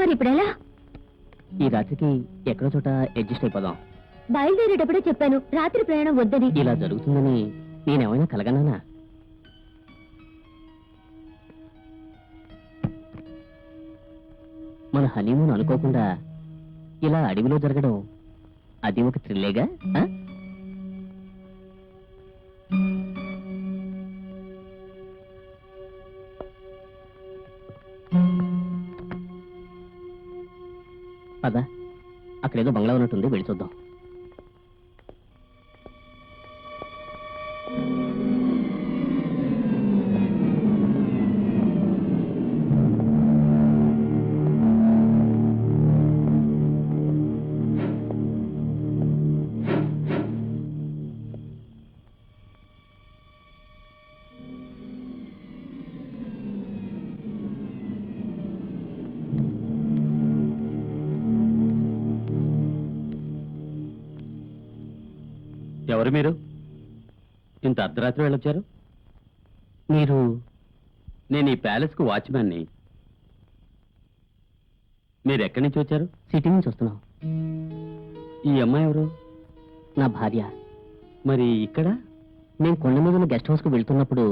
మరి ఇప్పుడు ఎలా? ఈ రాత్రికి ఎక్కడో చోట అడ్జస్ట్ అయిపోదాం. బయలుదేరేటప్పుడే చెప్పాను రాత్రి ప్రయాణం వద్దని. ఇలా జరుగుతుందని నేనేమైనా కలగన్నానా? మన హనీమూన్ అనుకోకుండా ఇలా అడవిలో జరగడం అది ఒక థ్రిల్లేగా? పద, అక్కడేదో బంగ్లా ఉన్నట్టుంది, వెళ్ళి చూద్దాం. ఎవరు మీరు? ఇంత అర్ధరాత్రి వెళ్ళొచ్చారు? మీరు? నేను ఈ ప్యాలెస్కు వాచ్మ్యాన్ని. మీరు ఎక్కడి నుంచి వచ్చారు? సిటీ నుంచి వస్తున్నాం. ఈ అమ్మాయి ఎవరు? నా భార్య. మరి ఇక్కడ? మేము కొండ మీద ఉన్న గెస్ట్ హౌస్కు వెళ్తున్నప్పుడు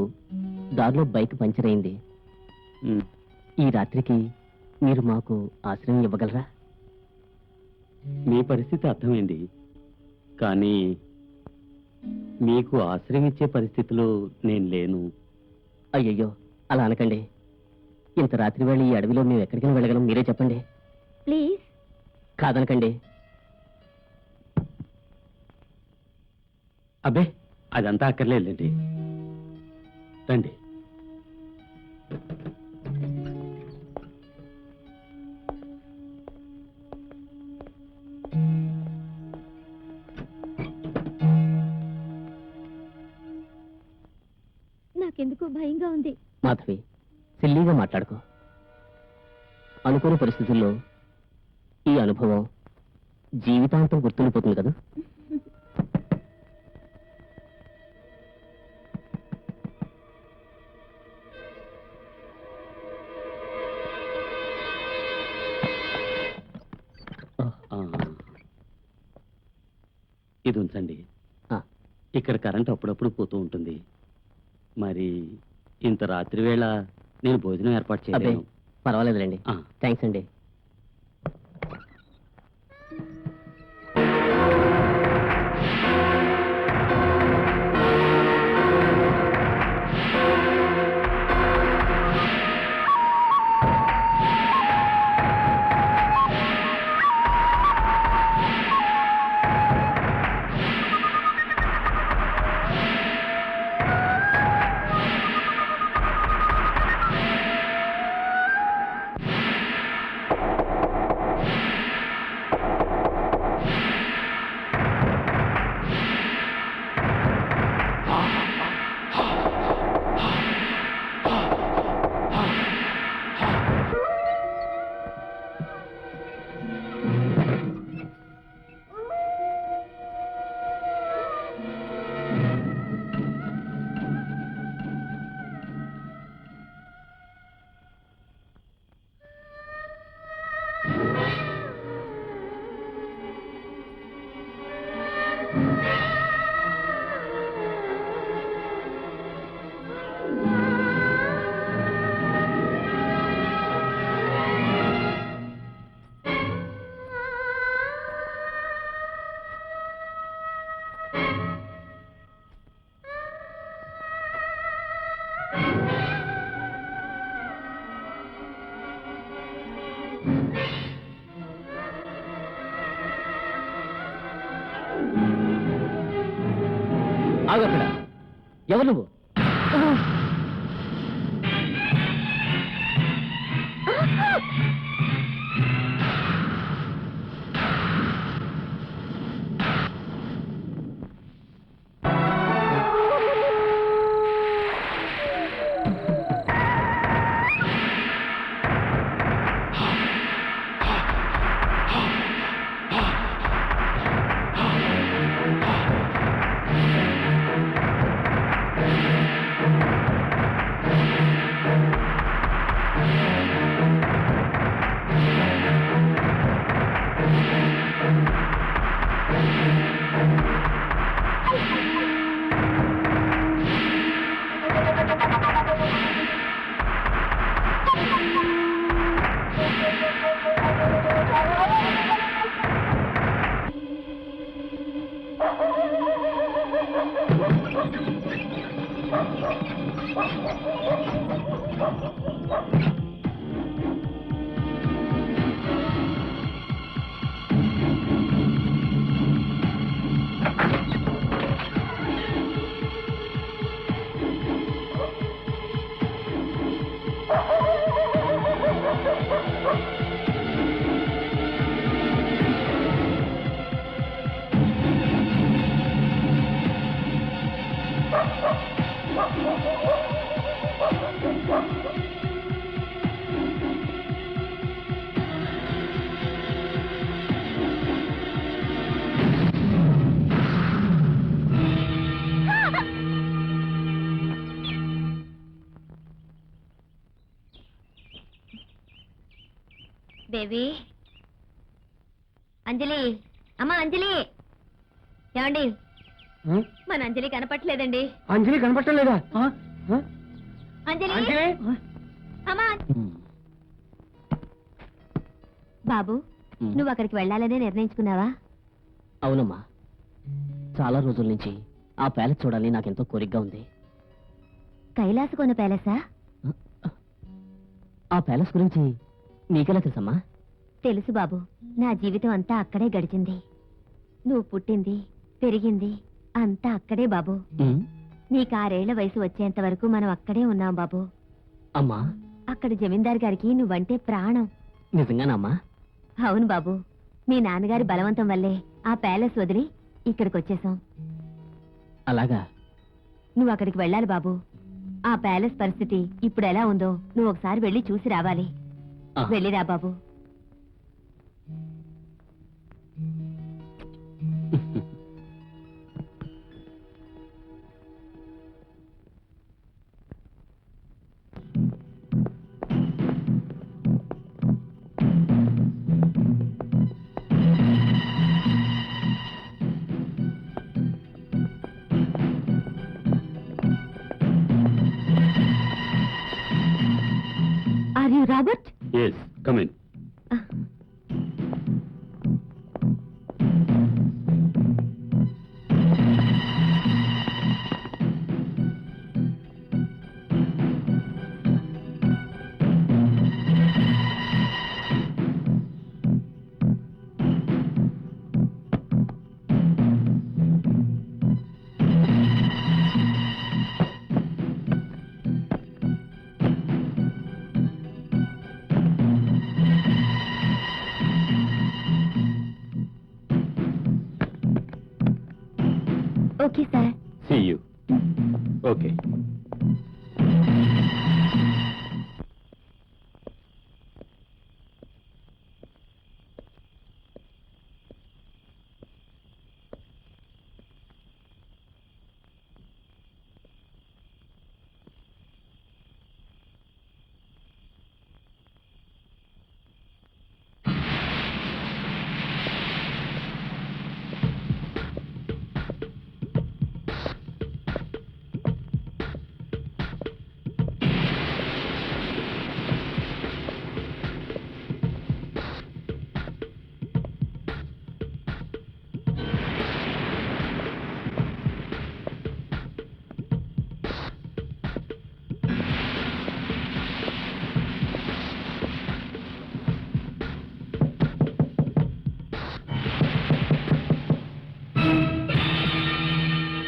దారిలో బైక్ పంచర్ అయింది. ఈ రాత్రికి మీరు మాకు ఆశ్రయం ఇవ్వగలరా? మీ పరిస్థితి అర్థమైంది, కానీ మీకు ఆశ్రయం ఇచ్చే పరిస్థితిలో నేను లేను. అయ్యయ్యో, అలా అనకండి. ఇంత రాత్రి వేళ ఈ అడవిలో మేము ఎక్కడికైనా వెళ్ళగలం, మీరే చెప్పండి. ప్లీజ్. కాదనకండి. అబ్బే, అదంతా అక్కర్లేదండి, రండి. నాకెందుకో భయంగా ఉంది. మాధవి, సిల్లీగా మాట్లాడుకో. అనుకోని పరిస్థితుల్లో ఈ అనుభవం జీవితాంతం గుర్తుండిపోతుంది కదా. ఇది ఉంచండి. ఇక్కడ కరెంట్ అప్పుడప్పుడు పోతూ ఉంటుంది. మరి ఇంత రాత్రి వేళ నేను భోజనం ఏర్పాటు చేయలేను. పర్వాలేదులేండి. థ్యాంక్స్ అండి. ఆగక్కడ. ఎవరు నువ్వు? బేబీ అంజలి, అమ్మా అంజలి, ఏమండి మన అంజలి కనపట్లేదండి. అంజలి కనపట్టలేదా? అంజలి, అమ్మా. బాబు, నువ్వు అక్కడికి వెళ్ళాలనే నిర్ణయించుకున్నావా? అవునమ్మా, చాలా రోజుల నుంచి ఆ ప్యాలెస్ చూడాలని నాకెంతో కోరికగా ఉంది. కైలాసకొన ప్యాలెసా? ఆ ప్యాలెస్ గురించి నీకెలా తెలుసమ్మా? తెలుసు బాబు, నా జీవితం అంతా అక్కడే గడిచింది. నువ్వు పుట్టింది, పెరిగింది అంతా అక్కడే బాబు. నీకు 6 ఏళ్ల వయసు వచ్చేంత వరకు మనం అక్కడే ఉన్నాం బాబు. అమ్మా, అక్కడ జమీందార్ గారికి నువ్వంటే ప్రాణం. నిజంగానమ్మా? అవును బాబు, మీ నాన్నగారి బలవంతం వల్లే ఆ ప్యాలెస్ వదిలి ఇక్కడికి వచ్చేసాం. అలాగా? నువ్వు అక్కడికి వెళ్ళాలి బాబు. ఆ ప్యాలెస్ పరిస్థితి ఇప్పుడు ఎలా ఉందో నువ్వు ఒకసారి వెళ్ళి చూసి రావాలి. వెళ్ళిరా బాబు. Are you Robert? Yes, come in. Okay, sir. See you. Okay.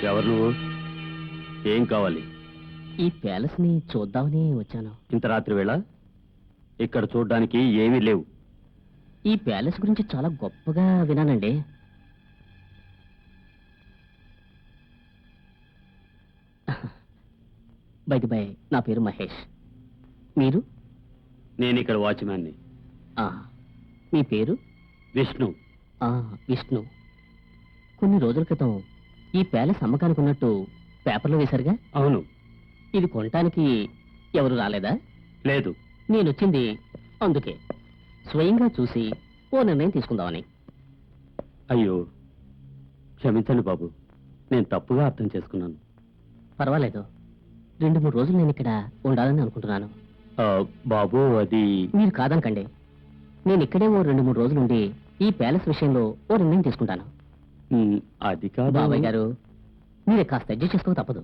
ఎవరు నువ్వు? ఏం కావాలి? ఈ ప్యాలెస్ ని చూద్దామని వచ్చాను. ఇంత రాత్రి వేళ ఇక్కడ చూడ్డానికి ఏమీ లేవు. ఈ ప్యాలెస్ గురించి చాలా గొప్పగా విన్నానండి. బై బై, నా పేరు మహేష్. మీరు? నేను ఇక్కడ వాచ్మ్యాన్ని. ఆ, మీ పేరు? విష్ణు. విష్ణు. కొన్ని రోజుల క్రితం ఈ ప్యాలెస్ అమ్మకానికి ఉన్నట్టు పేపర్లో వేశారుగా? అవును. ఇది కొనటానికి ఎవరు రాలేదా? లేదు. నేనొచ్చింది అందుకే, స్వయంగా చూసి ఓ నిర్ణయం తీసుకుందామని. అయ్యో, క్షమించండి బాబు, నేను తప్పుగా అర్థం చేసుకున్నాను. పర్వాలేదు, 2-3 రోజులు నేను ఇక్కడ ఉండాలని అనుకుంటున్నాను. బాబు, అది... మీరు కాదనకండి, నేను ఇక్కడే ఓ 2-3 రోజులుండి ఈ ప్యాలెస్ విషయంలో ఓ నిర్ణయం తీసుకుంటాను. అది కాదు బాబాయ్ గారు, మీరు కాస్త అడ్జస్ట్ చేసుకోక తప్పదు.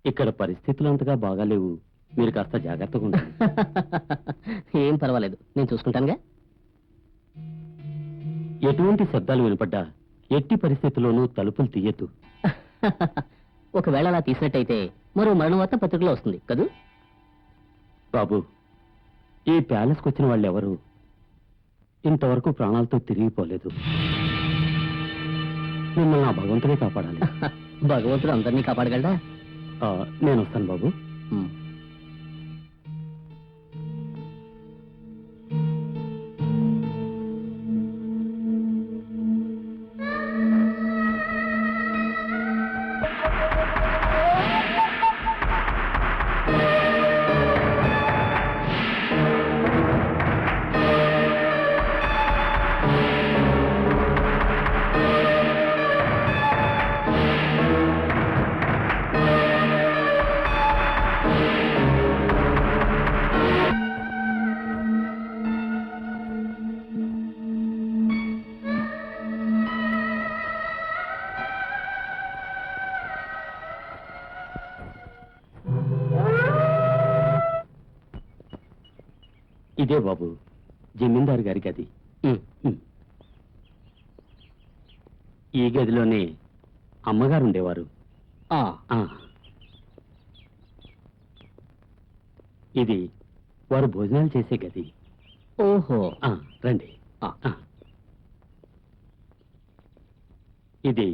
ఇక్కడ పరిస్థితులు అంతగా బాగాలేవు. మీరు కాస్త జాగ్రత్తగా ఉండండి. ఏం పర్వాలేదు, నేను చూసుకుంటానుగా. ఎటువంటి శబ్దాలు వినపడ్డా ఎట్టి పరిస్థితుల్లోనూ తలుపులు తీయద్దు. ఒకవేళ అలా తీసినట్టయితే మరో మరణ వార్త పత్రికలో వస్తుంది కదూ. బాబు, ఈ ప్యాలెస్కి వచ్చిన వాళ్ళెవరు ఇంతవరకు ప్రాణాలతో తిరిగిపోలేదు. మిమ్మల్ని ఆ భగవంతుడే కాపాడాలి. భగవంతుడు అందరినీ కాపాడగలడా? నేను వస్తాను బాబు. ఇదే బాబు జమీందారు గారి గది. ఈ గదిలోనే అమ్మగారు ఉండేవారు. ఇది వారు భోజనాలు చేసే గది. ఓహో, రండి. ఇది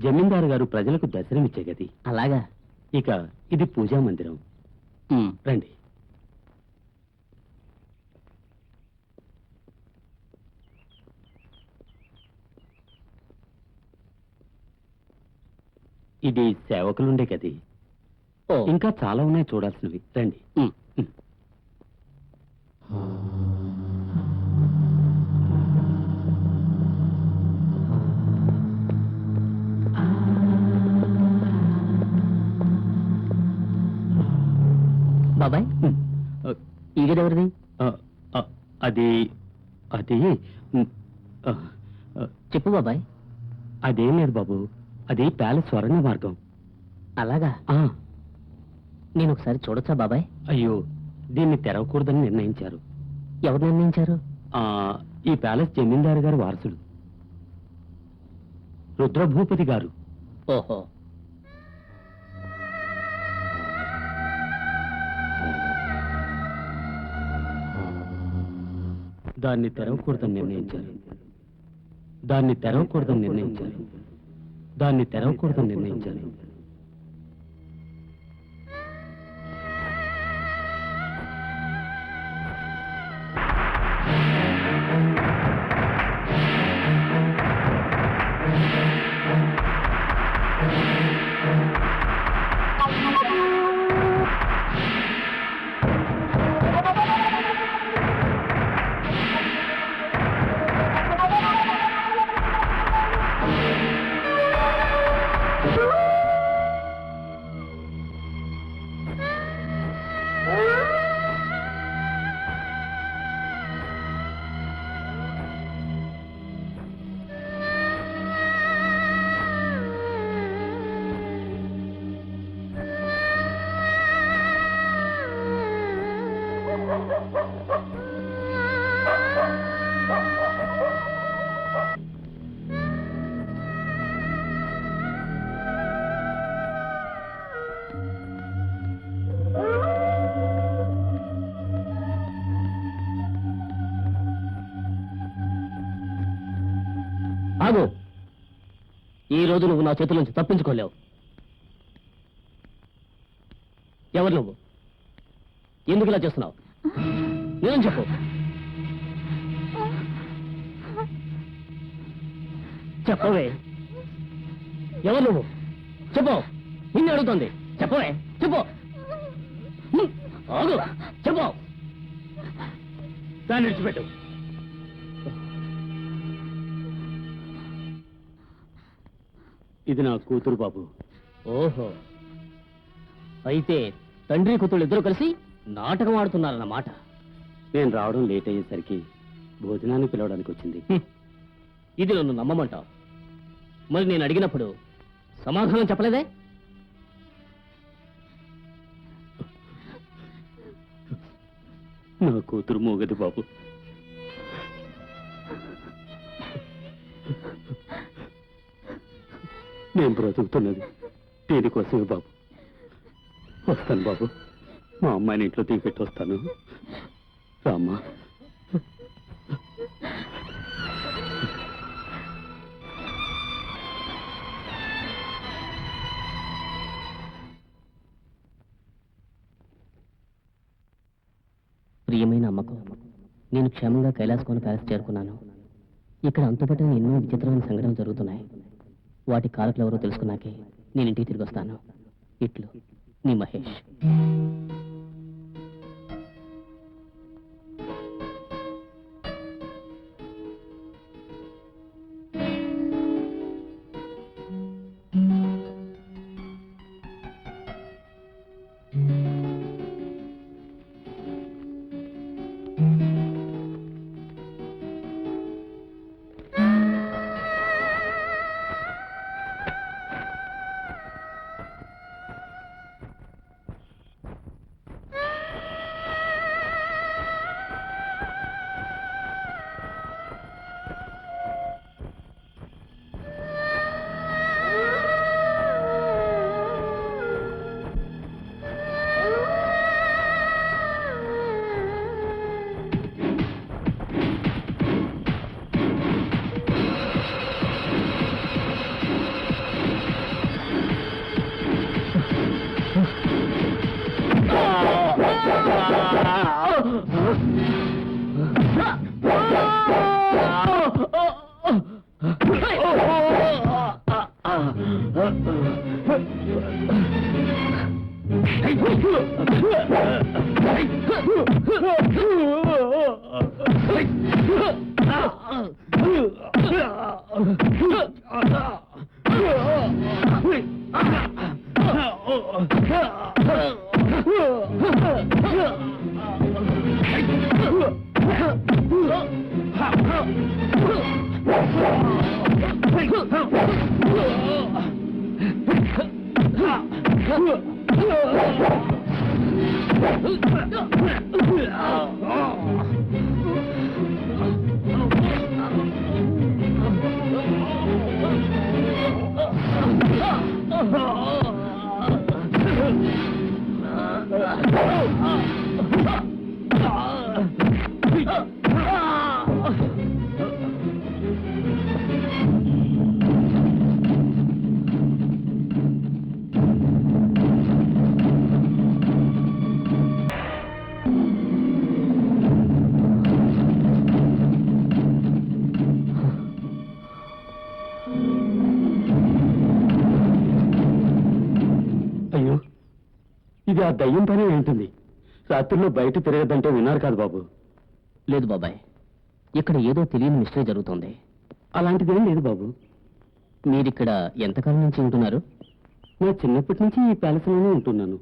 జమీందారు గారు ప్రజలకు దర్శనమిచ్చే గది. అలాగా. ఇక ఇది పూజా మందిరం. రండి. ఇది సేవకులుండే గది. ఇంకా చాలా ఉన్నాయి చూడాల్సినవి. రండి. బాబాయ్, ఈ గది ఎవరిది? అది అది చెప్పు బాబాయ్. అదేం లేదు బాబు, అది ప్యాలెస్ స్వర్ణ మార్గం. అలాగా. నేను ఒకసారి చూడొచ్చా బాబాయ్? అయ్యో, దీన్ని తెరవకూడదని నిర్ణయించారు. ఎవరు నిర్ణయించారు? ఈ ప్యాలెస్ జమీందారు గారి వారసుడు రుద్రభూపతి గారు. ఓహో. దాన్ని తెరవకూడదని నిర్ణయించారు. దాన్ని తెరవకూడదని నిర్ణయించారు. దాన్ని తెరవకూడదని నిర్ణయించారు. ఆగు. ఈ రోజు నువ్వు నా చేతుల నుంచి తప్పించుకోలేవు. ఎవరు నువ్వు? ఎందుకు ఇలా చేస్తున్నావు? నేను చెప్పు. చెప్పవే. ఎవరు నువ్వు? చెప్పు. నిన్ను అడుగుతుంది. చెప్పవే. చెప్పు. ఆగు. చెప్పు. దాన్ని విడిచిపెట్టు. ఇది నా కూతురు బాబు. ఓహో, అయితే తండ్రి కూతురు ఇద్దరు కలిసి నాటకం ఆడుతున్నారన్నమాట. నేను రావడం లేట్ అయ్యేసరికి భోజనాన్ని పిలవడానికి వచ్చింది. ఇది నన్ను నమ్మమంటావు? మరి నేను అడిగినప్పుడు సమాధానం చెప్పలేదే? నా కూతురు మోగది బాబు. నేను బ్రతుకుతున్నది దీనికోసమే బాబు. వస్తాను బాబు, మా అమ్మాయిని ఇంట్లో తీపెట్టి వస్తాను. రామ్మా. ప్రియమైన అమ్మకు, నేను క్షేమంగా కైలాసకోన ప్యాలెస్ చేరుకున్నాను. ఇక్కడ అంతుపట్టిన ఎన్నో విచిత్రమైన సంఘటనలు జరుగుతున్నాయి. వాటి కారకులు ఎవరో తెలుసుకున్నాకే నేను ఇంటికి తిరిగి వస్తాను. ఇట్లు నీ మహేష్. అయ్యో, ఇది ఆ దయ్యం పని ఏంటుంది? రాత్రిలో బయట తిరగద్దంటే విన్నారు కాదు బాబు. లేదు బాబాయ్, ఇక్కడ ఏదో తెలియని మిస్టరీ జరుగుతోంది. అలాంటిదేం లేదు బాబు. మీరిక్కడ ఎంతకాలం నుంచి ఉంటున్నారు? నేను చిన్నప్పటి నుంచి ఈ ప్యాలెస్లోనే ఉంటున్నాను.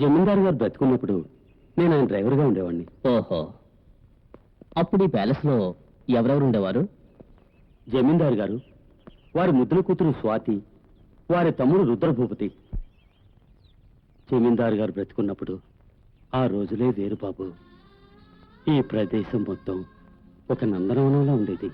జమీందారు గారు బ్రతుకున్నప్పుడు నేను ఆయన డ్రైవర్గా ఉండేవాడిని. ఓహో, అప్పుడు ఈ ప్యాలెస్లో ఎవరెవరు ఉండేవారు? జమీందారు గారు, వారి ముద్దుల కూతురు స్వాతి, వారి తమ్ముడు రుద్రభూపతి. జమీందారు గారు బ్రతుకున్నప్పుడు ఆ రోజులే వేరు బాబు. ఈ ప్రదేశం మొత్తం ఒక నందనవనంలా ఉండేది.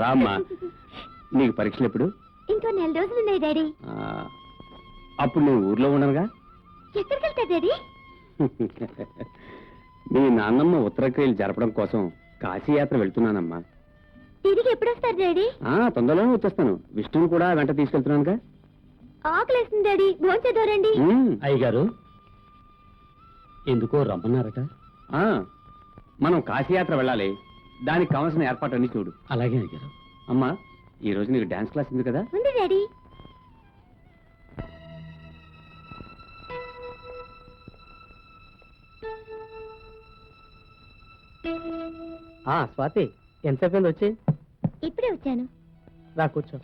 రామ్మా, నీకు పరీక్షలు ఎప్పుడు? ఇంకో 4 రోజులు ఉన్నాయి డాడీ. అప్పుడు నేను ఊర్లో ఉండనుగా. ఎక్కడికి వెళ్తా డాడీ? మీ నాన్నమ్మ ఉత్తరక్రియలు జరపడం కోసం కాశీయాత్ర వెళ్తున్నానమ్మా. తిరిగి ఎప్పుడు వస్తారు డాడీ? తొందరలోనే వచ్చేస్తాను. విష్ణుని కూడా వెంట తీసుకెళ్తున్నానుగా. ఆకలేస్తుంది డాడీ, భోంచేదోరండి. అయ్యగారు ఎందుకో రమ్మన్నారట. మనం కాశీయాత్ర వెళ్ళాలి, దానికి కావాల్సిన ఏర్పాటన్నీ చూడు. అలాగే అయ్యారు. అమ్మా, ఈ రోజు నీకు డాన్స్ క్లాస్ ఉంది కదా? ఉంది డాడీ. స్వాతి, ఎంతసేపు వచ్చి? ఇప్పుడే వచ్చాను. రా కూర్చో.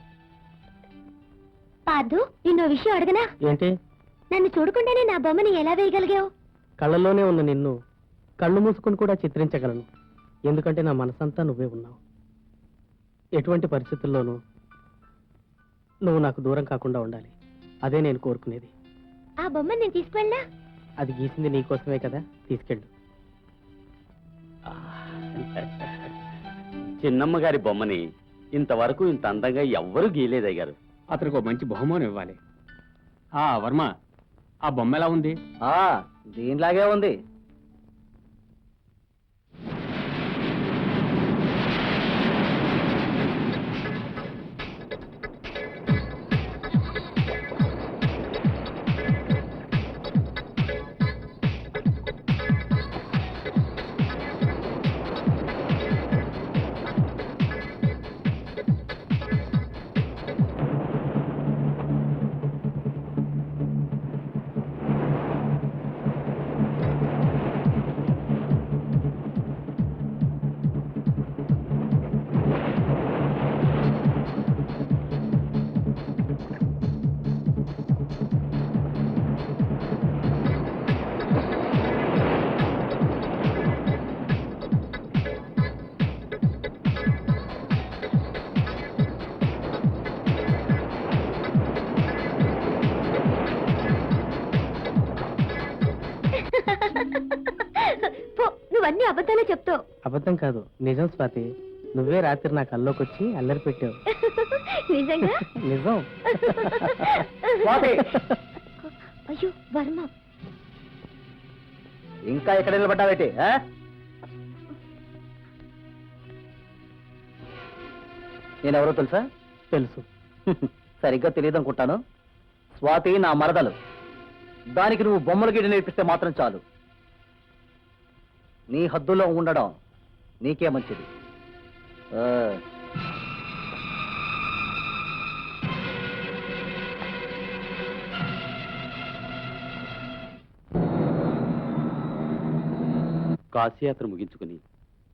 పాదు, నిన్నో విషయం అడగనా? ఏంటి? నన్ను చూడకుండానే నా బొమ్మని ఎలా వేయగలిగావు? కళ్ళలోనే ఉన్న నిన్ను కళ్ళు మూసుకుని కూడా చిత్రించగలను. ఎందుకంటే నా మనసంతా నువ్వే ఉన్నావు. ఎటువంటి పరిస్థితుల్లోనూ నువ్వు నాకు దూరం కాకుండా ఉండాలి. అదే నేను కోరుకునేది. ఆ బొమ్మను నేను తీసుకువెళ్ళా? అది గీసింది నీకోసమే కదా, తీసుకెళ్ళు. చిన్నమ్మ గారి బొమ్మని ఇంతవరకు ఇంత అందంగా ఎవ్వరూ గీయలేదయ్య గారు. అతనికి ఒక మంచి బహుమానం ఇవ్వాలి. వర్మ, ఆ బొమ్మ ఎలా ఉంది? దీనిలాగే ఉంది. పో, నువ్వన్నీ అబద్ధాలే చెప్తావు. అబద్ధం కాదు, నిజం స్వాతి. నువ్వే రాత్రి నా కల్లోకి వచ్చి అల్లరి పెట్టావు. నిజంగా? నిజం. అయ్యో వర్మ, ఇంకా ఎక్కడ నిలబడ్డావేటి? నేనెవరో తెలుసా? తెలుసు. సరిగ్గా తెలియదు అనుకుంటాను. స్వాతి నా మరదలు. దానికి నువ్వు బొమ్మల గిడి నేర్పిస్తే మాత్రం చాలు. నీ హద్దులో ఉండడం నీకే మంచిది. కాశీయాత్ర ముగించుకుని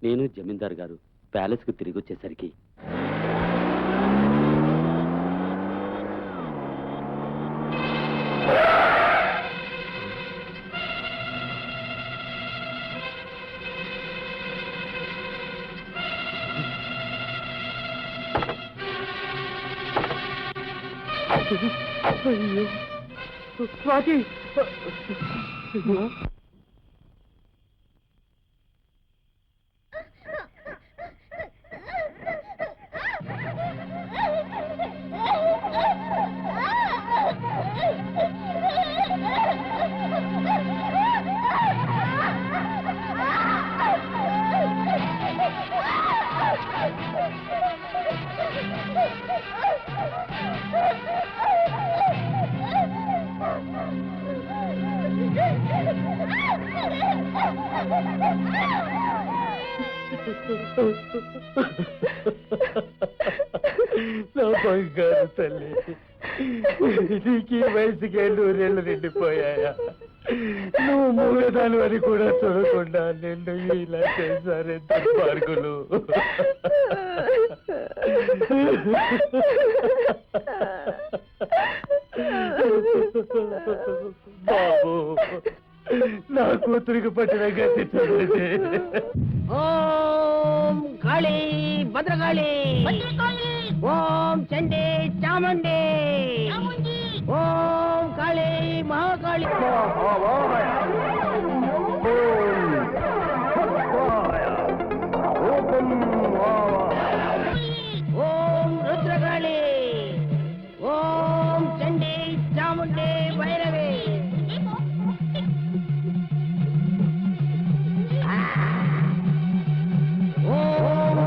నేను జమీందార్ గారు ప్యాలెస్కు తిరిగి వచ్చేసరికి స్వాతి! నా బంగారు తల్లి, నీకు ఈ వయసుకే 100 ఏళ్ళు నిండిపోయాయా? నువ్వు మూగదాలు అని కూడా చూడకుండా నిన్ను ఇలా చేశారే దుర్మార్గులు. బాబు, నా కూతురికి పట్టిన గతి చూడండి. ఓం కాళీ భద్రకాళి, ఓం చండీ చాముండి, ఓం కాళీ మహాకాళి, ఓం రుద్రకాళి, ఓం చండీ చాముండి భైరవి. ఓం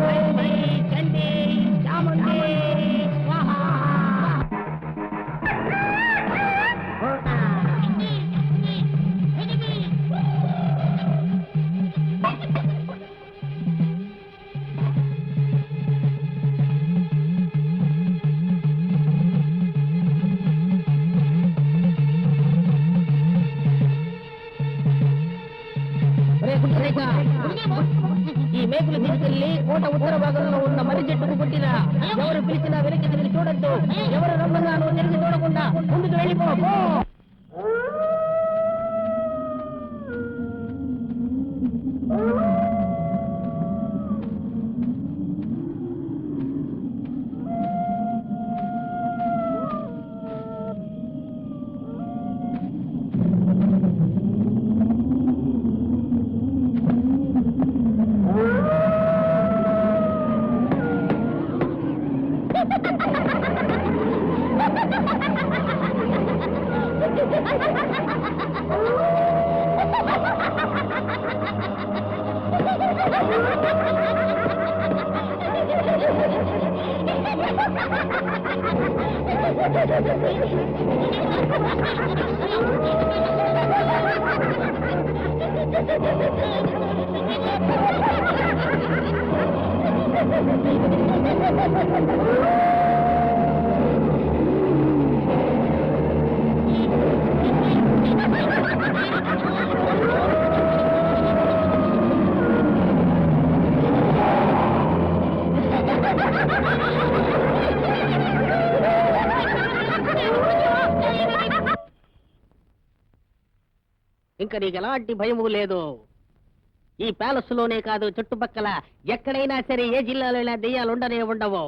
చండీ చాముండి స్వాహా. ఈ మేకులు తీసుకెళ్లి కోట ఉత్తర భాగంలో ఉన్న మర్రి చెట్టుకు కొట్టినా. ఎవరు పిలిచినా వెనక్కి తిరిగి చూడద్దు. ఎవరు రమ్మన్నా నువ్వు తిరిగి చూడకుండా ముందుకు వెళ్ళిపో. ఇంకా నీకు ఎలాంటి భయము లేదు. ఈ ప్యాలెస్ లోనే కాదు, చుట్టుపక్కల ఎక్కడైనా సరే, ఏ జిల్లాలో అయినా దెయ్యాలు ఉండనే ఉండవు.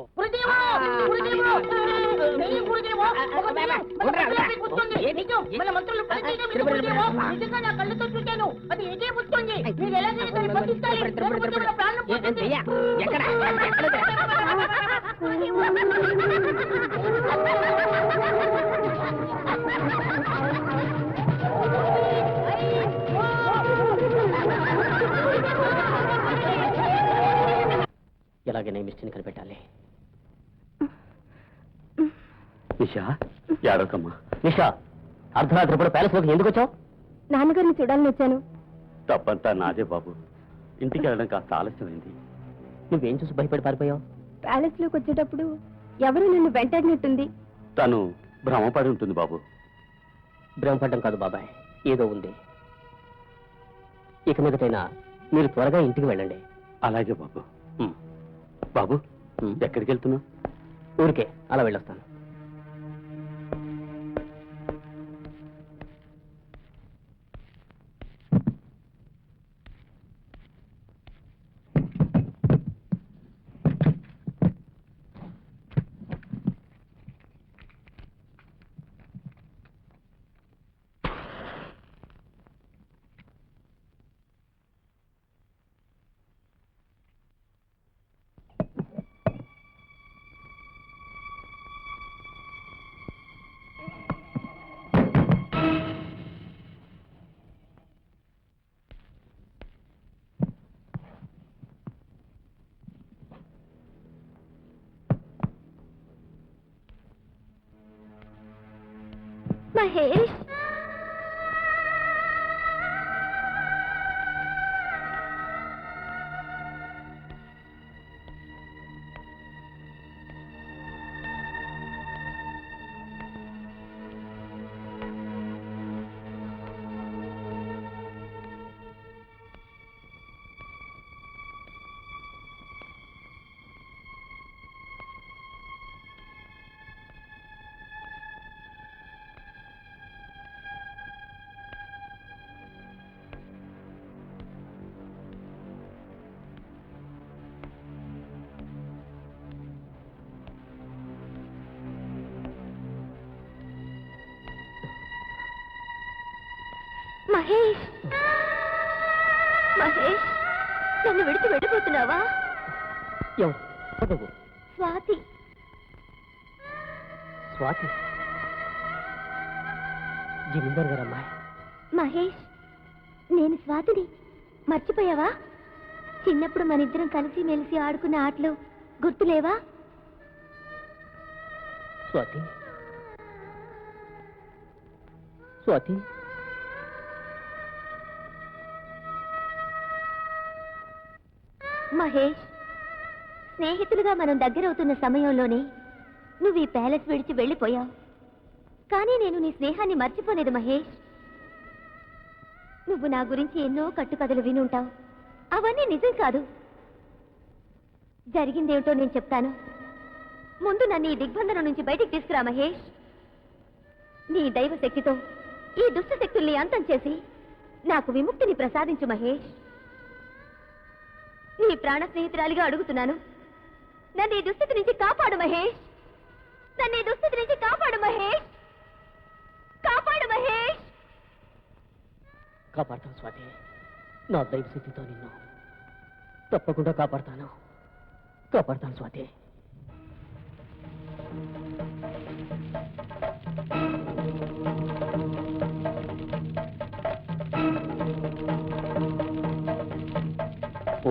ఎలాగైనా మిస్టేక్ కనిపెట్టాలి. నిషా, ఏడవకమ్మా. నిషా, అర్ధరాత్రి ఇప్పుడు ప్యాలెస్ లోకి ఎందుకు వచ్చావు? నాన్నగారిని చూడాలని వచ్చాను. తప్పంతా నాదే బాబు. ఇంటికి వెళ్ళడం కాస్త ఆలస్యమైంది. నువ్వేం చూసి భయపడి పారిపోయావు? ప్యాలెస్ లోకి వచ్చేటప్పుడు ఎవరు నన్ను వెంటాడినట్టుంది. తను భ్రమపడి ఉంటుంది బాబు. భ్రమపడ్డం కాదు బాబాయ్, ఏదో ఉంది. ఇక మీదటైనా మీరు త్వరగా ఇంటికి వెళ్ళండి. అలాగే బాబు. బాబు, ఎక్కడికి వెళ్తున్నావు? ఊరికే అలా వెళ్ళొస్తాను. మహేష్, మహేష్, మహేష్, నన్ను విడిచి వెళ్ళిపోతున్నావా? ఎవరు? స్వాతి. స్వాతి? జమీందార్ గారు అమ్మాయి. మహేష్, నేను స్వాతిని. మర్చిపోయావా? చిన్నప్పుడు మనిద్దరం కలిసి మెలిసి ఆడుకున్న ఆటలు గుర్తులేవా? స్వాతి, స్వాతి, మహేష్, స్నేహితులుగా మనం దగ్గరవుతున్న సమయంలోనే నువ్వు ఈ ప్యాలెస్ విడిచి వెళ్ళిపోయావు. కానీ నేను నీ స్నేహాన్ని మర్చిపోలేదు మహేష్. నువ్వు నా గురించి ఎన్నో కట్టుకథలు వినుంటావు. అవన్నీ నిజం కాదు. జరిగిందేమిటో నేను చెప్తాను. ముందు నన్ను ఈ దిగ్బంధనం నుంచి బయటికి తీసుకురా మహేష్. నీ దైవ శక్తితో ఈ దుష్ట శక్తుల్ని అంతం చేసి నాకు విముక్తిని ప్రసాదించు మహేష్. నీ ప్రాణ స్నేహితురాలిగా అడుగుతున్నాను. నన్ను ఈ దుస్థితి నుంచి కాపాడు మహేష్. నన్ను ఈ దుస్థితి నుంచి కాపాడు మహేష్. కాపాడు మహేష్. కాపాడతాను స్వాతి. నా దైవ శక్తితో నిన్ను తప్పకుండా కాపాడతాను. కాపాడతాను స్వాతి.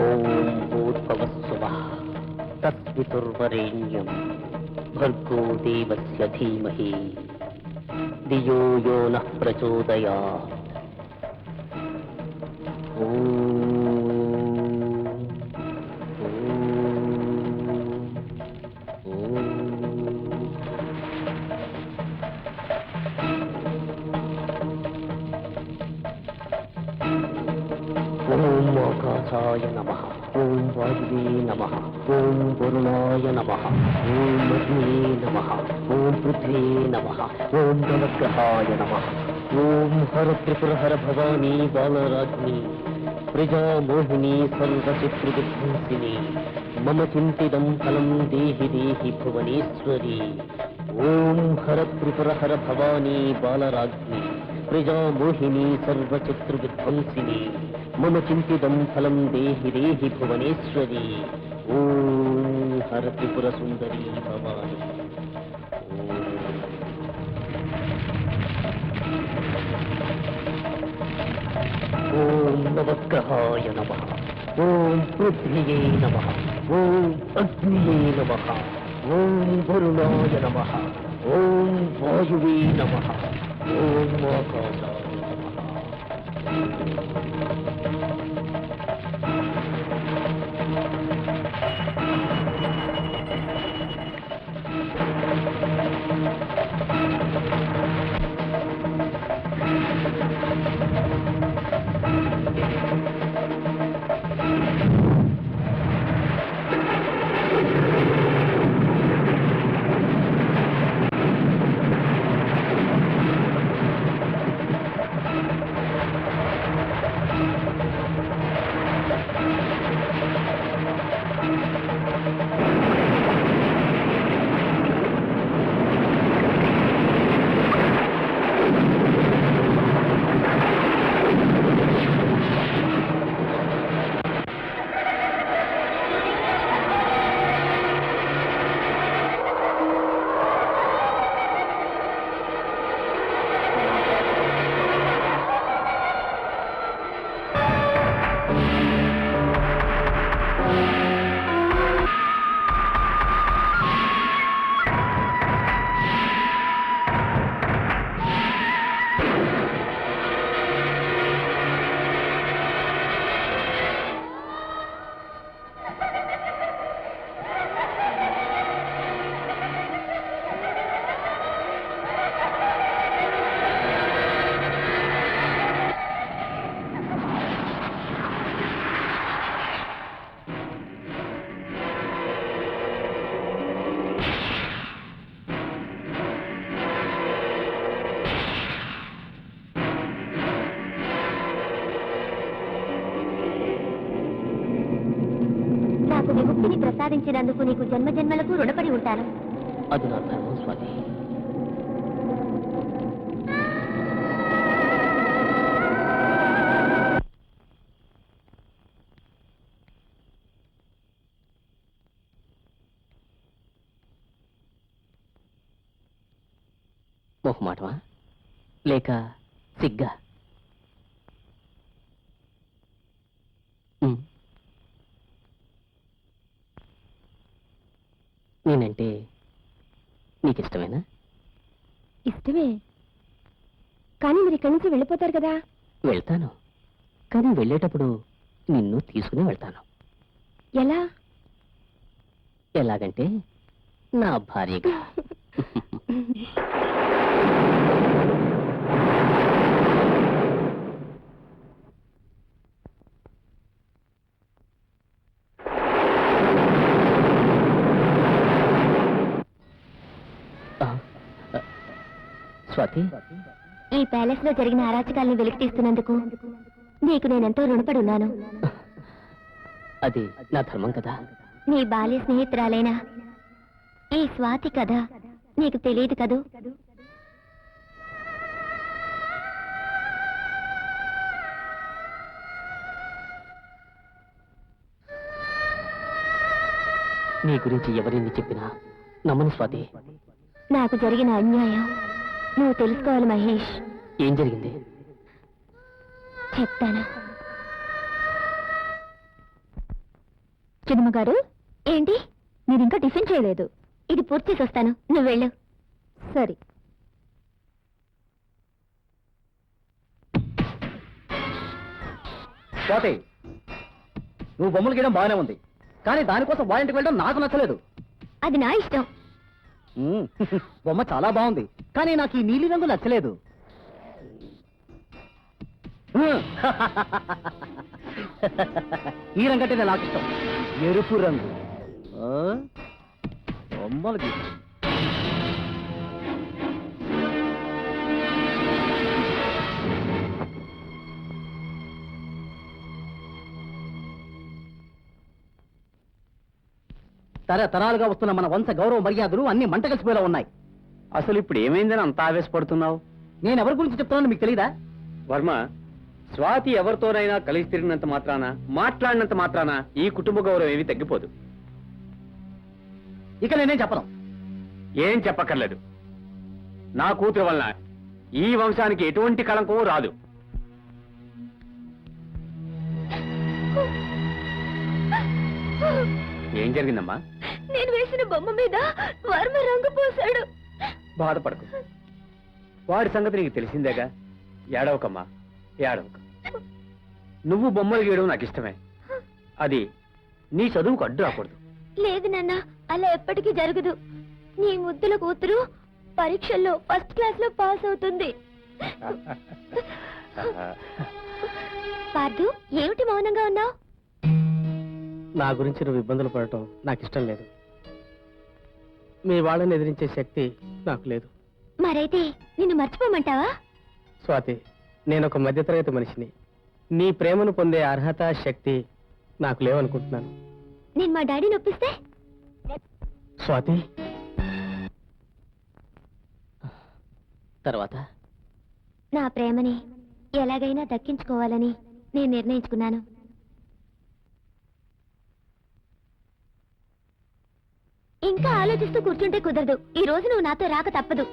ఓం తస్మితుర్వరేణ్యం భర్గో దేవస్య ధీమహి ధియో యో నః ప్రచోదయాత్. ఓం ఓం ఆకాశాయ నమః. ఓం వాయువే నమః. ఓం వరుణాయ నమః. ఓం అగ్నియే నమః. ఓం పృథ్వే నమః. ఓం నవగ్రహాయ నమః. ఓం హర త్రిపుర హర భవానీ బాలరాజ్ఞి ప్రజామోహిని సర్వశత్రువిధ్వంసిని మమ చింతిదం ఫలం దేహి దేహి భువనేశ్వరి. ఓం హర త్రిపుర హర భవానీ బాలరాజ్ఞి ప్రజామోహిని సర్వశత్రువిధ్వంసిని మమ చింతిదం ఫలం దేహి దేహి భువనేశ్వరి. ఓం హర త్రిపుర సుందరీ భవాని. ఓం నవగ్రహాయ నమః. ఓం పృథ్వీయే నమః. ఓం అగ్నియే నమః. ఓం వరుణాయ నమః. ఓం వాయువే నమః. ఓం ఆకాశాయ నమః. విముక్తిని ప్రసాదించినందుకు నీకు జన్మజన్మలకు రుణపడి ఉంటాను. అది నా ధర్మం స్వాతి. మొహమాటమా లేక సిగ్గా? నేనంటే నీకిష్టమేనా? ఇష్టమే, కానీ మీరు ఇక్కడి నుంచి వెళ్ళిపోతారు కదా. వెళ్తాను, కానీ వెళ్ళేటప్పుడు నిన్ను తీసుకుని వెళ్తాను. ఎలా? ఎలాగంటే నా భార్యగా. స్వాతి, ఈ ప్యాలెస్ లో జరిగిన అరాచకాల్ని వెలికి తీస్తున్నందుకు నీకు నేనెంతో రుణపడి ఉన్నాను. అది నా ధర్మం కదా. నీ బాల్య స్నేహితురాలైన ఈ స్వాతి కదా నీకు తెలియదు కదూ. నీ గురించి ఎవరిని చెప్పినా నమ్మను స్వాతి. నాకు జరిగిన అన్యాయం నువ్వు తెలుసుకోవాలి మహేష్. ఏం జరిగింది? చెప్తాను. చిన్నమ్మ గారు. ఏంటి? మీరు ఇంకా టిఫిన్ చేయలేదు. ఇది పూర్తి చేసి వస్తాను, నువ్వు వెళ్ళు. సరే. స్వాతి, నువ్వు బొమ్మలు గీయడం బాగానే ఉంది, కానీ దానికోసం వాయింటికి వెళ్ళడం నాకు నచ్చలేదు. అది నా ఇష్టం. బొమ్మ చాలా బాగుంది, కానీ నాకు ఈ నీలి రంగు నచ్చలేదు. ఈ రంగు అంటే నాకు ఇష్టం, ఎరుపు రంగు. బొమ్మలు గీయ తరతరాలుగా వస్తున్న మన వంశ గౌరవ మర్యాదలు అన్ని మంట కలిసిపోయేలా ఉన్నాయి. అసలు ఇప్పుడు ఏమైందని అంత ఆవేశపడుతున్నావు? నేను ఎవరి గురించి చెప్తున్నాను మీకు తెలీదా? వర్మ, స్వాతి ఎవరితోనైనా కలిసి తిరిగినంత మాత్రాన, మాట్లాడినంత మాత్రాన ఈ కుటుంబ గౌరవం ఏమీ తగ్గిపోదు. ఇక నేనేం చెప్పను. ఏం చెప్పక్కర్లేదు. నా కూతురు వలన ఈ వంశానికి ఎటువంటి కళంకం రాదు. ఏం జరిగిందమ్మా? నేను వేసిన బొమ్మ మీద వర్మ రంగు పోసాడు. బాధపడకు, వాడి సంగతి నీకు తెలిసిందేగా. ఏడవకమ్మా, ఏడవక. నువ్వు బొమ్మలు గీయడం నాకు ఇష్టమే, అది నీ చదువుకు అడ్డు రాకూడదు. లేదు నాన్న, అలా ఎప్పటికీ జరగదు. నీ ముద్దుల కూతురు పరీక్షల్లో ఫస్ట్ క్లాస్ లో పాస్ అవుతుంది. పార్థు, ఏమిటి మౌనంగా ఉన్నావు? నా గురించి నువ్వు ఇబ్బందులు పడటం నాకు ఇష్టం లేదు. మీ వాళ్ళని ఎదిరించే శక్తి నాకు లేదు. మరైతే నిన్ను మర్చిపోమంటావా? స్వాతి, నేను ఒక మధ్యతరగతి మనిషిని. నీ ప్రేమను పొందే అర్హత, శక్తి నాకు లేవనుకుంటున్నాను. నేను మా డాడీని ఒప్పిస్తే? స్వాతి, తర్వాత నా ప్రేమని ఎలాగైనా దక్కించుకోవాలని నేను నిర్ణయించుకున్నాను. ఇంకా ఆలోచిస్తూ కూర్చుంటే కుదరదు. ఈ రోజు నువ్వు నాతో రాక తప్పదు.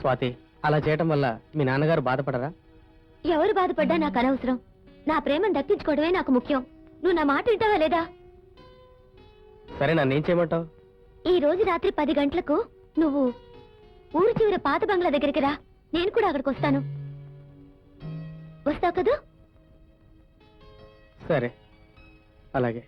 స్వాతి, అలా చేయటం వల్ల మీ నాన్నగారు బాధపడరా? ఎవరు బాధపడ్డా నాకు అనవసరం. నా ప్రేమను దక్కించుకోవడమే నాకు ముఖ్యం. నువ్వు నా మాట వింటావా లేదా? సరే, నన్నేం చేయమంటావు? ఈ రోజు రాత్రి 10 గంటలకు నువ్వు ఊరు చివర పాత బంగ్లా దగ్గరికి రా. నేను కూడా అక్కడికి వస్తాను. వస్తావు కదూ? సరే, అలాగే.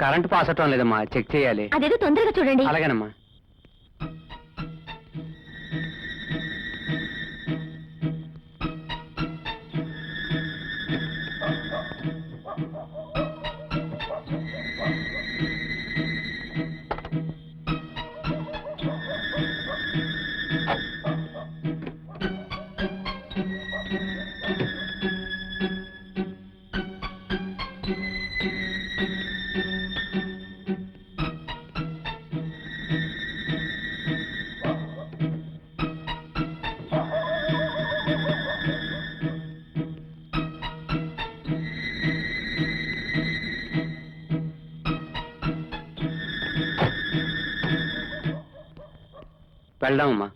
కరెంట్ పాస్ అవటం లేదమ్మా, చెక్ చేయాలి. అదేదో తొందరగా చూడండి. అలాగేనమ్మా. వెళ్దామమ్మా.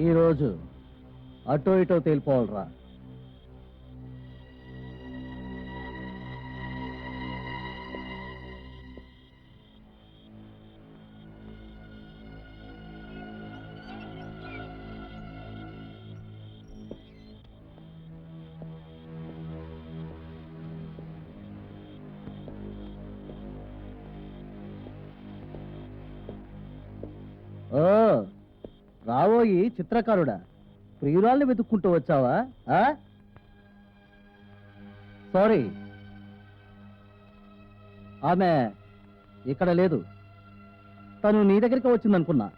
ఈరోజు అటో ఇటో తేలిపోవాలరా. రావోయి చిత్రకారుడా, ప్రియురాల్ని వెతుక్కుంటూ వచ్చావా? సారీ, ఆమె ఇక్కడ లేదు. తను నీ దగ్గరికి వచ్చిందనుకున్నా.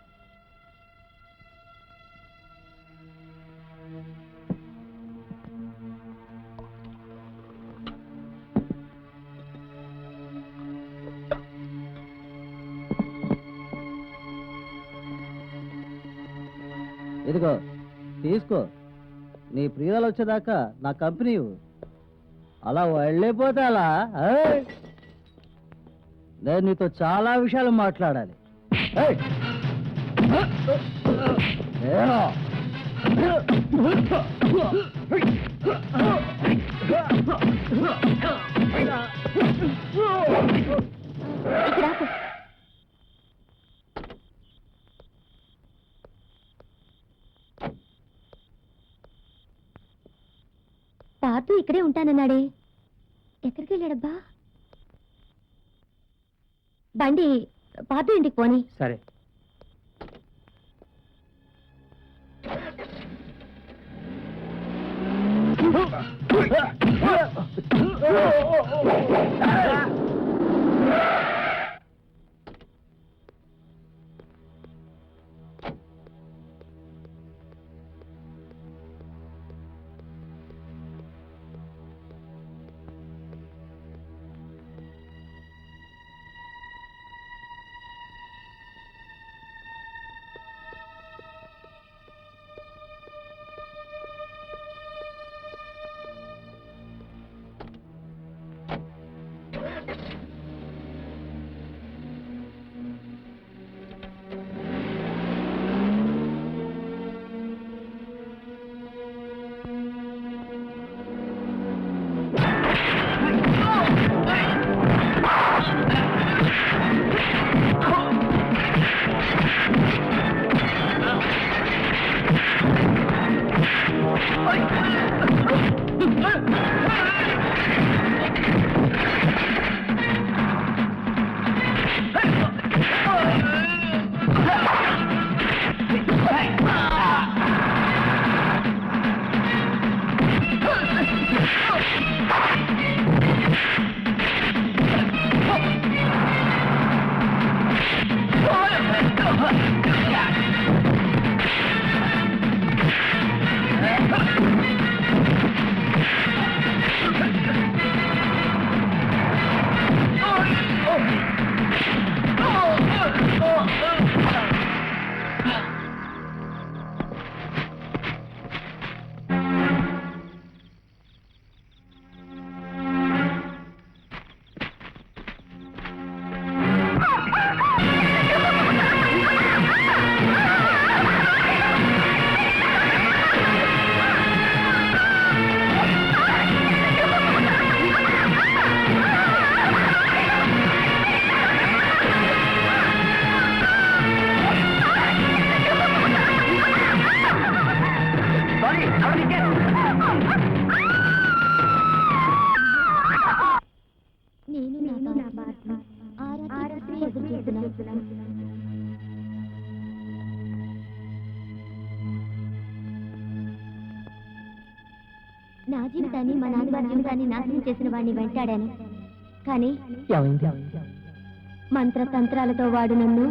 ఇదిగో తీసుకో, నీ ప్రియురాలు వచ్చేదాకా నా కంపెనీ. అలా వెళ్ళిపోతే అలా నేను నీతో చాలా విషయాలు మాట్లాడాలి. పాతు ఇక్కడే ఉంటానన్నాడే, ఎక్కడికి వెళ్ళాడబ్బా? బండి పాతు ఇంటికి పోని. సరే. నా జీవితాన్ని మా నాన్నగారి జీవితాన్ని నాశనం చేసిన వాడిని వెంటాడాను. కానీ మంత్రతంత్రాలతో వాడు నన్ను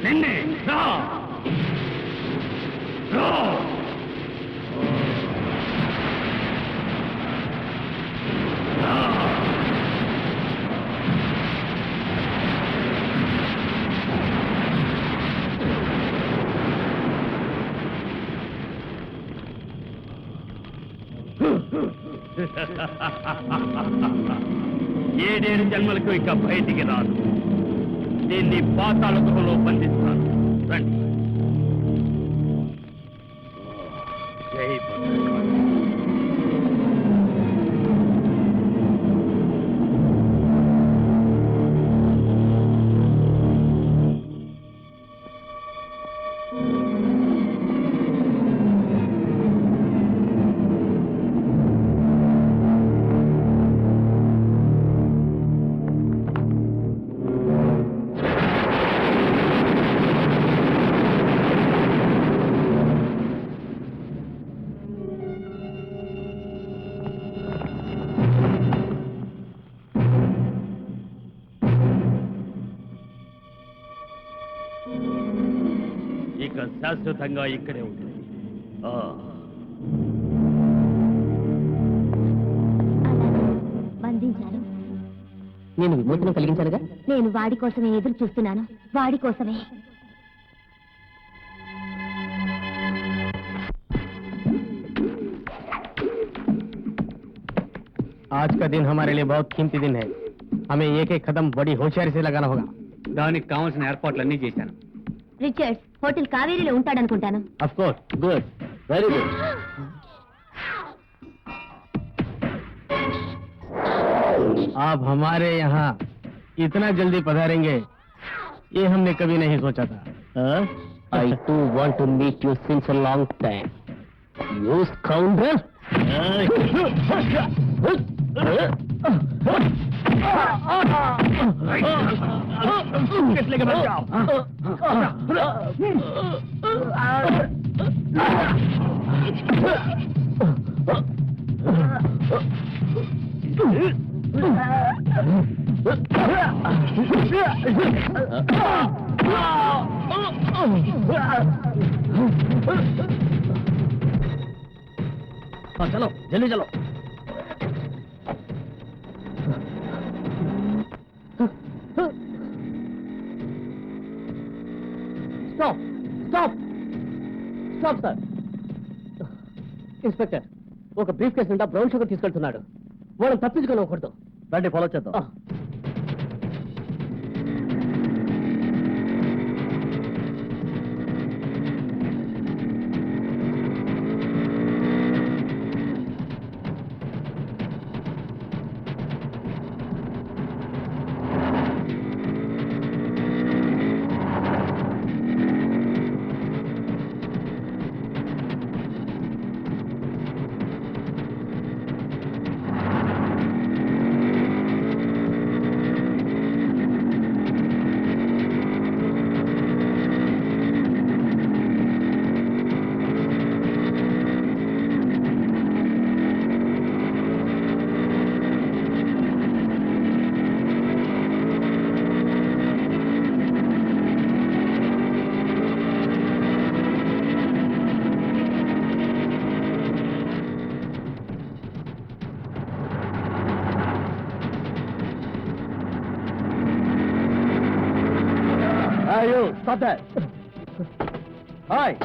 నిన్నే రా రా ఏడేడు జన్మలకు ఇక బయటికి రాదు. దీన్ని పాతాళ గృహంలో బంధిస్తాను. రండి. జై భద్రకాళి. ఇక శాశ్వతంగా ఇక్కడే ఉంటుంది. బంధించాను. నేను విమోచనం కలిగించానుగా. నేను వాడి కోసమే ఎదురు చూస్తున్నాను. వాడి కోసమే. आज का दिन हमारे लिए बहुत कीमती दिन है. हमें एक एक कदम बड़ी होशियारी से लगाना होगा. దానికి కావాల్సిన ఏర్పాట్లన్నీ చేశాను. రిచర్డ్స్ హోటల్ కావేరీలో ఉంటాడనుకుంటాను. Of course. Good. Very good. आप हमारे यहाँ इतना जल्दी पधारेंगे ये हमने कभी नहीं सोचा था. I too want to meet you since a long time. You scoundrel! लेके बच जाओ. चलो जल्दी चलो. Stop stop stop sir. Inspector, ఒక బ్రీఫ్ కేసు నిండా బ్రౌన్ షుగర్ తీసుకెళ్తున్నాడు. వాళ్ళని తప్పించుకోనివ్వకూడదు. రండి, ఫాలో చేద్దాం. Hey, you, stop that. Hi.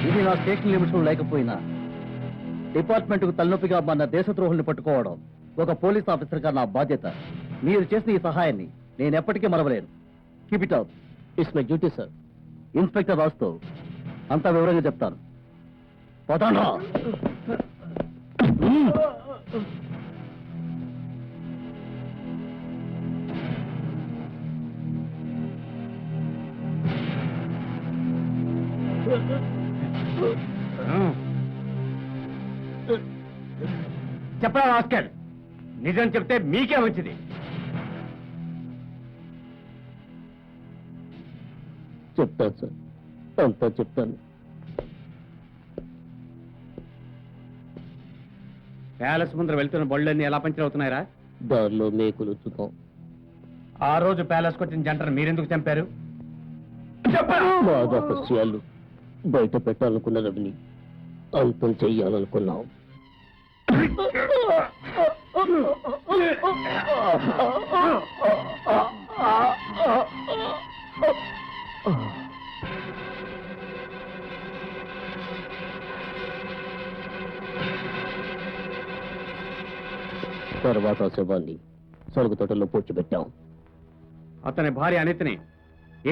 ఇది నా స్టేట్ లిమిట్స్ లేకపోయినా డిపార్ట్మెంట్కు తలనొప్పిగా మన దేశద్రోహుల్ని పట్టుకోవడం ఒక పోలీస్ ఆఫీసర్గా నా బాధ్యత. మీరు చేసిన ఈ సహాయాన్ని నేను ఎప్పటికీ మరవలేను. Keep it up. It's my duty sir. Inspector రాజుతో అంతా వివరంగా చెప్తాను. పోతాను. చెప్పరా ఆస్కర్, నిజం చెప్తే మీకే మంచిది. చెప్తాను సార్, అంతా చెప్తాను. ప్యాలెస్ ముందర వెళ్తున్న బళ్ళన్నీ ఎలా పంచర్ అవుతున్నాయరా? దారిలో మేకులు చుతాం. ఆ రోజు ప్యాలెస్కి వచ్చిన జంటను మీరెందుకు చంపారు? మా రహస్యాలు బయట పెట్టాలనుకున్న రవిని అంతం చెయ్యాలనుకున్నాం. తర్వాత శవాన్ని సరుకు తోటలో పూడ్చిపెట్టాం. అతని భార్య అనితని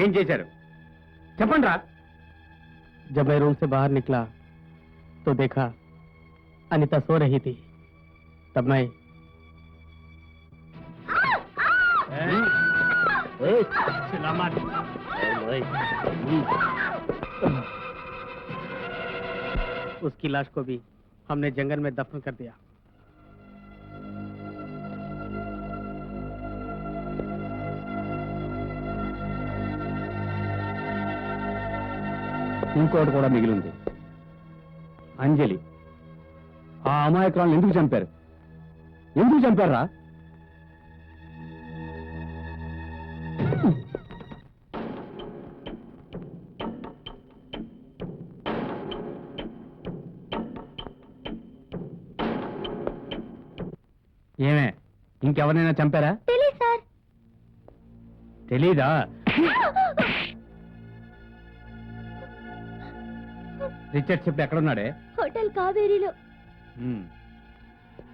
ఏం చేశారు చెప్పండి రా. जब मैं रूम से बाहर निकला तो देखा अनीता सो रही थी. तब मैं उसकी लाश को भी हमने जंगल में दफन कर दिया. ఇంకోటి కూడా మిగిలింది. అంజలి, ఆ అమాయకురాలను ఎందుకు చంపారు? ఎందుకు చంపారా? ఏమే, ఇంకెవరినైనా చంపారా? తెలీదు సార్. తెలీదా? రిచర్డ్ చెప్పి ఎక్కడున్నాడే? హోటల్ కావేరీలో.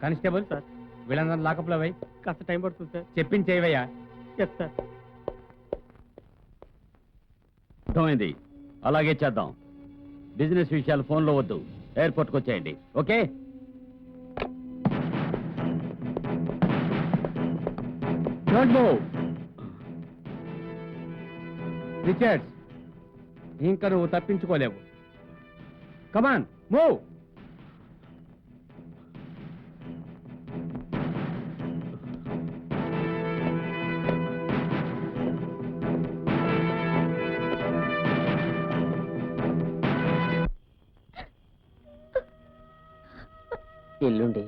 కానిస్టేబుల్ సార్, వీళ్ళందరూ లాకప్లో పోయి కాస్త టైం పడుతుంది సార్. చెప్పించేవయ్యా. Yes sir. అర్థమైంది, అలాగే చేద్దాం. బిజినెస్ విషయాలు ఫోన్లో వద్దు, ఎయిర్పోర్ట్కి వచ్చేయండి. ఓకే? రిచర్డ్స్, ఇంకా నువ్వు తప్పించుకోలేవు. Come on move. ఎల్లుండి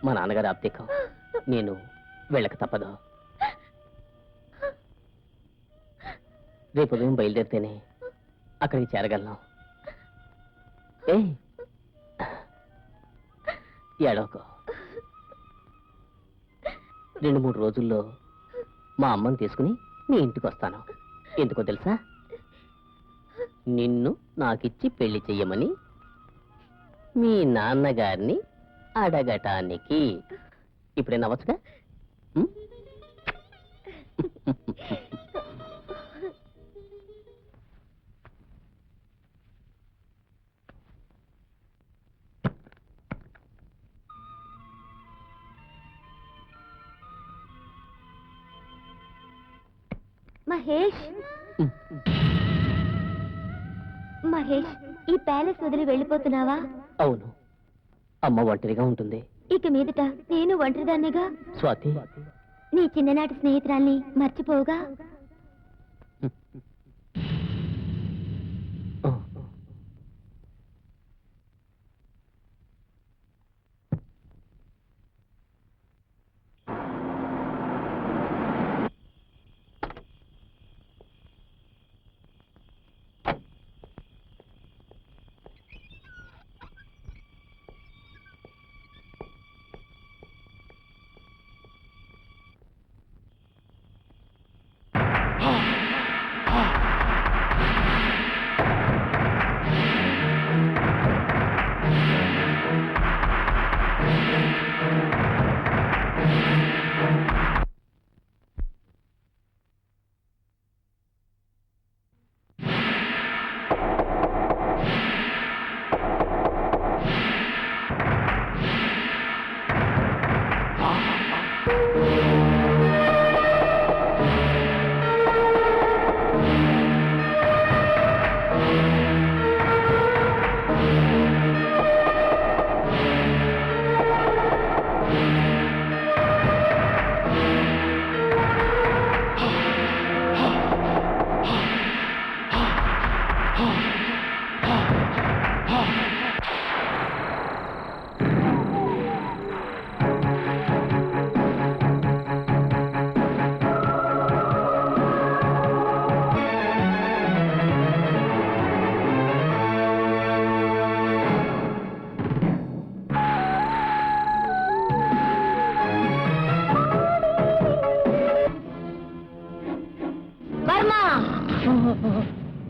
మా నాన్నగారు అప్తికం. నేను వెళ్ళక తప్పదు. రేపు ఉదయం బయలుదేరితేనే అక్కడికి చేరగలను. ఏ ఏడవకు. 2-3 రోజుల్లో మా అమ్మని తీసుకుని నీ ఇంటికి వస్తాను. ఎందుకో తెలుసా? నిన్ను నాకిచ్చి పెళ్లి చెయ్యమని మీ నాన్నగారిని అడగటానికి. ఇప్పుడే నవ్వచ్చుగా? ఉం? మహేష్, మహేష్, ఈ ప్యాలెస్ వదిలి వెళ్ళిపోతున్నావా? అవును, అమ్మ ఒంటరిగా ఉంటుంది. ఇక మీదట నేను ఒంటరిదాన్నిగా. స్వాతి, నీ చిన్ననాటి స్నేహితురాల్ని మర్చిపోవుగా.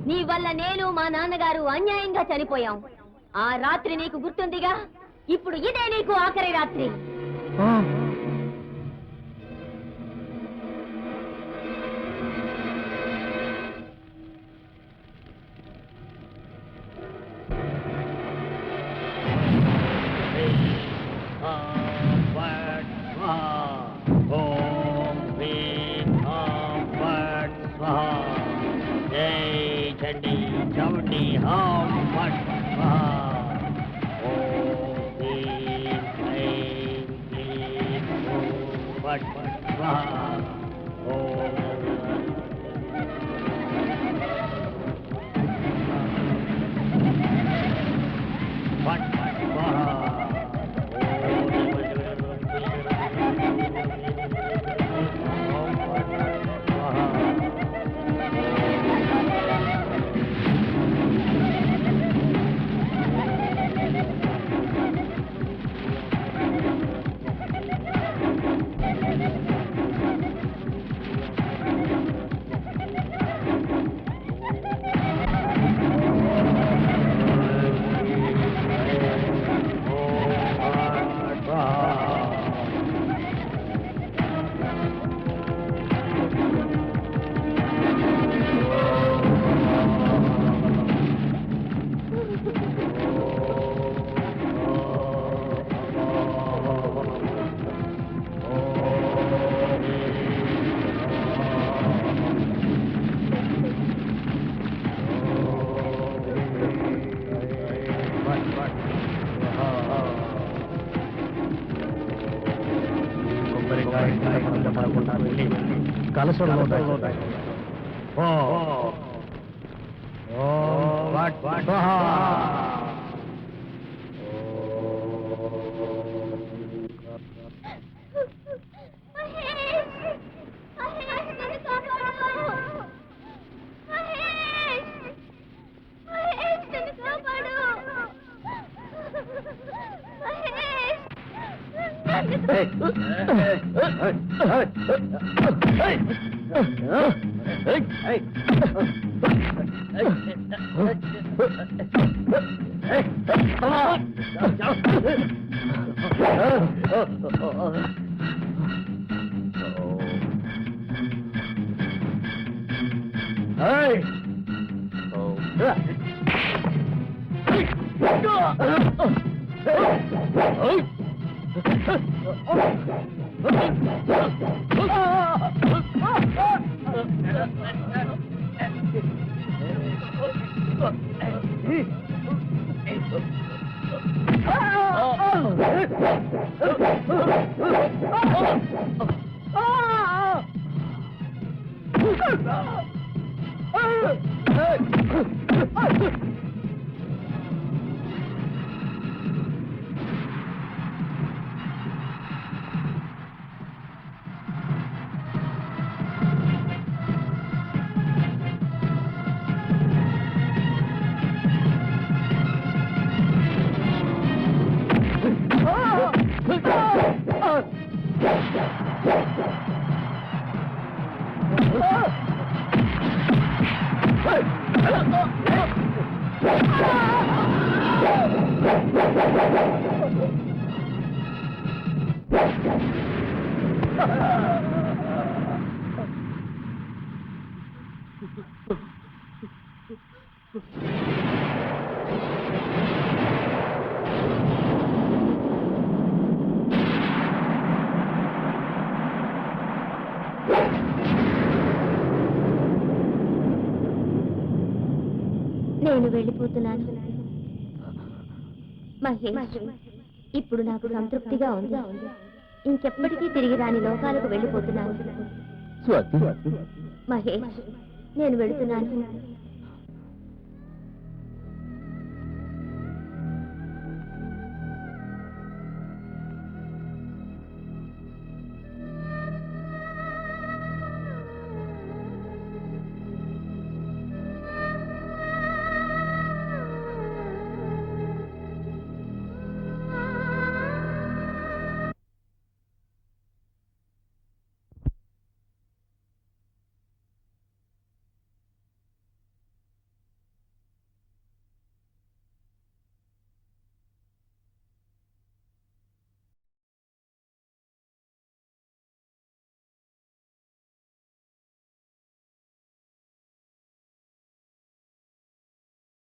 నీ వల్ల నేను మా నాన్నగారు అన్యాయంగా చనిపోయాం. ఆ రాత్రి నీకు గుర్తుందిగా? ఇప్పుడు ఇదే నీకు ఆఖరి రాత్రి. నేను వెళ్ళిపోతున్నాను మహేష్. ఇప్పుడు నాకు సంతృప్తిగా ఉంది. ఇంకెప్పటికీ తిరిగి రాని లోకాలకు వెళ్ళిపోతున్నాను స్వాతి, మహేష్. నేను వెళుతున్నాను.